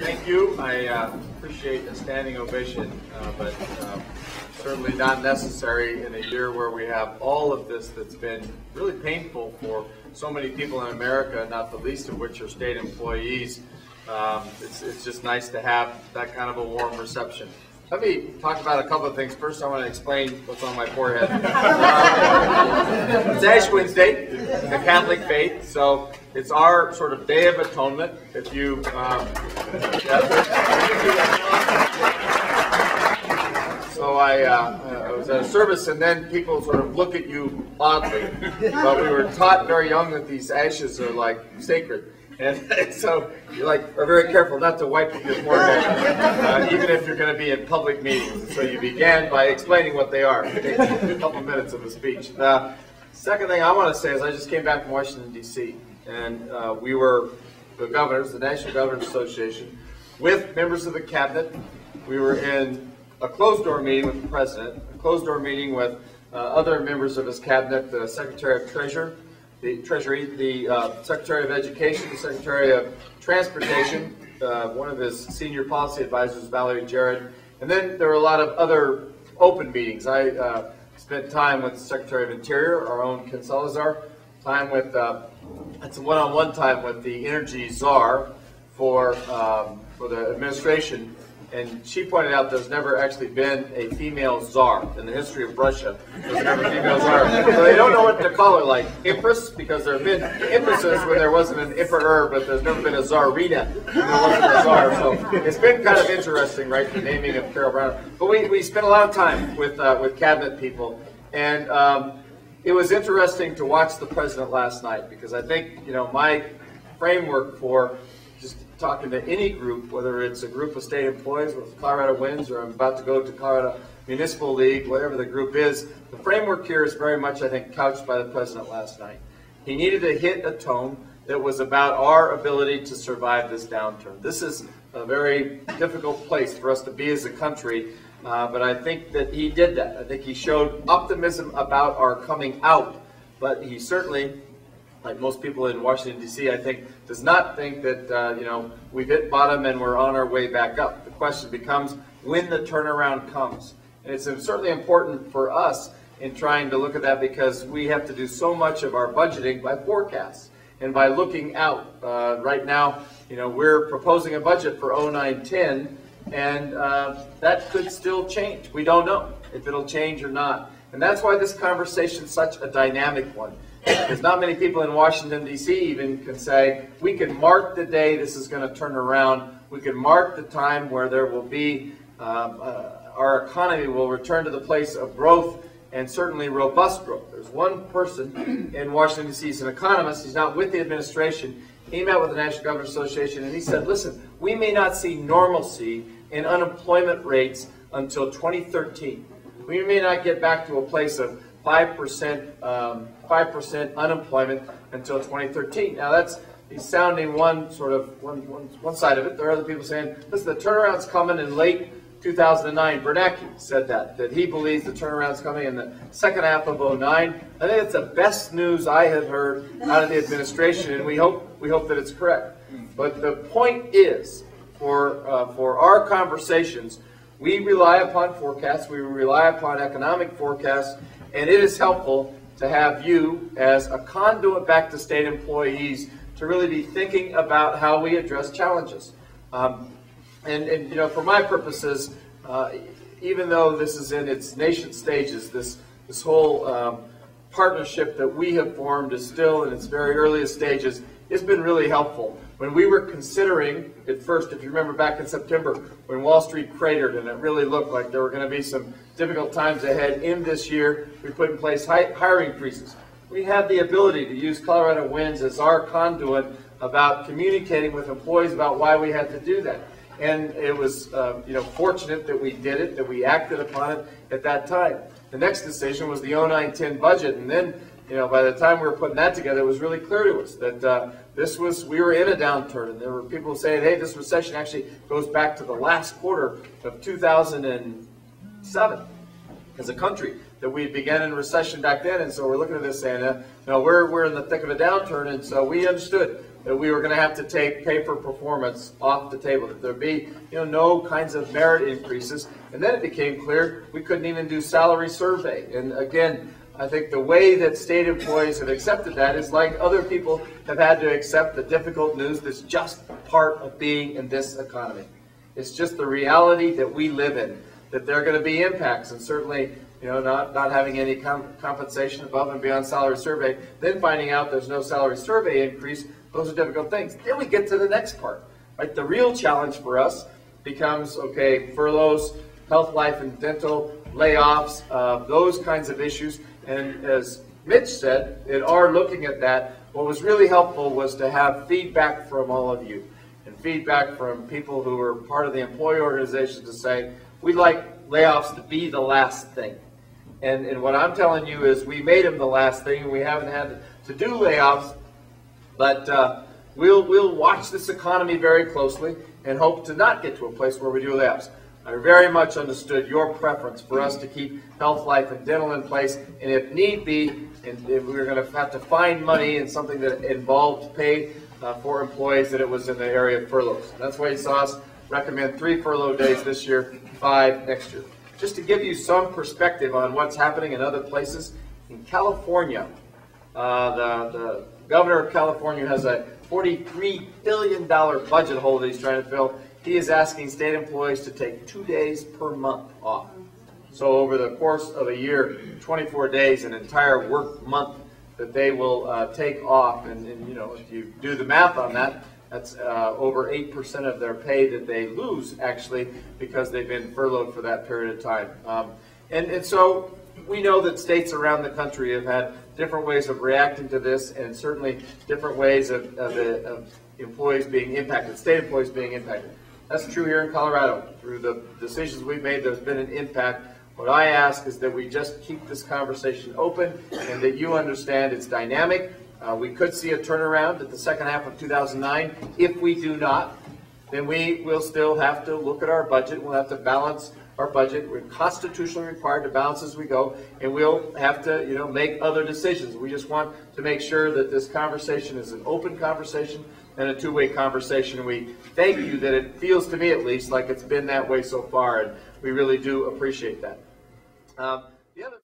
Thank you. I appreciate a standing ovation, but certainly not necessary in a year where we have all of this that's been really painful for so many people in America, not the least of which are state employees. It's just nice to have that kind of a warm reception. Let me talk about a couple of things. First, I want to explain what's on my forehead. It's Ash Wednesday, the Catholic faith, so it's our sort of Day of Atonement. If you, so I was at a service, and then people sort of look at you oddly. But we were taught very young that these ashes are like sacred. And so you are very careful not to wipe your forehead, even if you're going to be in public meetings. So you began by explaining what they are. It takes a couple minutes of a speech. The second thing I want to say is I just came back from Washington, D.C., and we were the governors, the National Governors Association, with members of the cabinet. We were in a closed-door meeting with the president, a closed-door meeting with other members of his cabinet, the Secretary of the Treasury, the Secretary of Education, the Secretary of Transportation, one of his senior policy advisors, Valerie Jarrett, and then there were a lot of other open meetings. I spent time with the Secretary of Interior, our own Ken Salazar, time with, had some one-on-one time with the Energy Czar for the administration, and she pointed out there's never actually been a female czar in the history of Russia. There's never a female czar. So they don't know what to call her, like empress, because there have been empresses when there wasn't an emperor, but there's never been a czarina when there wasn't a czar. So it's been kind of interesting, right, the naming of Carol Brown. But we spent a lot of time with cabinet people, and it was interesting to watch the president last night, because I think, my framework for just talking to any group, whether it's a group of state employees with Colorado Winds, or I'm about to go to Colorado Municipal League, whatever the group is, the framework here is very much, I think, couched by the president last night. He needed to hit a tone that was about our ability to survive this downturn. This is a very difficult place for us to be as a country, but I think that he did that. I think he showed optimism about our coming out, but he certainly, like most people in Washington, D.C., I think, does not think that, we've hit bottom and we're on our way back up. The question becomes when the turnaround comes. And it's certainly important for us in trying to look at that, because we have to do so much of our budgeting by forecasts and by looking out. Right now, we're proposing a budget for 09-10, and that could still change. We don't know if it'll change or not. And that's why this conversation is such a dynamic one. Because not many people in Washington, D.C. even can say, we can mark the day this is going to turn around. We can mark the time where there will be, our economy will return to the place of growth, and certainly robust growth. There's one person in Washington, D.C., he's an economist, he's not with the administration. He met with the National Governors Association, and he said, listen, we may not see normalcy in unemployment rates until 2013. We may not get back to a place of 5% unemployment until 2013. Now he's sounding one side of it. There are other people saying, listen, the turnaround's coming in late 2009. Bernanke said that he believes the turnaround's coming in the second half of 09. I think it's the best news I have heard out of the administration, and we hope that it's correct. But the point is, for our conversations, we rely upon forecasts, we rely upon economic forecasts, and it is helpful to have you as a conduit back to state employees to really be thinking about how we address challenges. For my purposes, even though this is in its nascent stages, this whole partnership that we have formed is still in its very earliest stages. It's been really helpful. When we were considering at first, if you remember back in September, when Wall Street cratered and it really looked like there were going to be some difficult times ahead in this year, we put in place hiring freezes. We had the ability to use Colorado Winds as our conduit about communicating with employees about why we had to do that. And it was fortunate that we did it, that we acted upon it at that time. The next decision was the 09-10 budget, and then by the time we were putting that together, it was really clear to us that we were in a downturn, and there were people saying, hey, this recession actually goes back to the last quarter of 2007 as a country, that we began in recession back then. And so we're looking at this saying, we're in the thick of a downturn, and so we understood that we were going to have to take pay for performance off the table, that there'd be no kinds of merit increases. And then it became clear we couldn't even do salary survey. And again, I think the way that state employees have accepted that is like other people have had to accept the difficult news that's just part of being in this economy. It's just the reality that we live in, that there are going to be impacts, and certainly not having any compensation above and beyond salary survey, then finding out there's no salary survey increase. Those are difficult things. Then we get to the next part, right? The real challenge for us becomes, okay, furloughs, health, life, and dental, layoffs, those kinds of issues. And as Mitch said, in our looking at that, what was really helpful was to have feedback from all of you, and feedback from people who were part of the employee organization to say, we'd like layoffs to be the last thing. And what I'm telling you is we made them the last thing, and we haven't had to do layoffs, but we'll watch this economy very closely and hope to not get to a place where we do layoffs. I very much understood your preference for us to keep health, life, and dental in place, and if need be, and if we were going to have to find money in something that involved pay for employees, that it was in the area of furloughs. That's why you saw us recommend 3 furlough days this year, 5 next year. Just to give you some perspective on what's happening in other places, in California, the governor of California has a $43 billion budget hole that he's trying to fill. He is asking state employees to take 2 days per month off. So over the course of a year, 24 days, an entire work month that they will take off. And if you do the math on that, that's over 8% of their pay that they lose, actually, because they've been furloughed for that period of time. And so we know that states around the country have had different ways of reacting to this, and certainly different ways of employees being impacted, state employees being impacted. That's true here in Colorado. Through the decisions we've made, there's been an impact. What I ask is that we just keep this conversation open, and that you understand it's dynamic. We could see a turnaround at the second half of 2009. If we do not, then we will still have to look at our budget. We'll have to balance our budget. We're constitutionally required to balance as we go, and we'll have to, make other decisions. We just want to make sure that this conversation is an open conversation and a two-way conversation. And we thank you that it feels to me, at least, like it's been that way so far, and we really do appreciate that. The other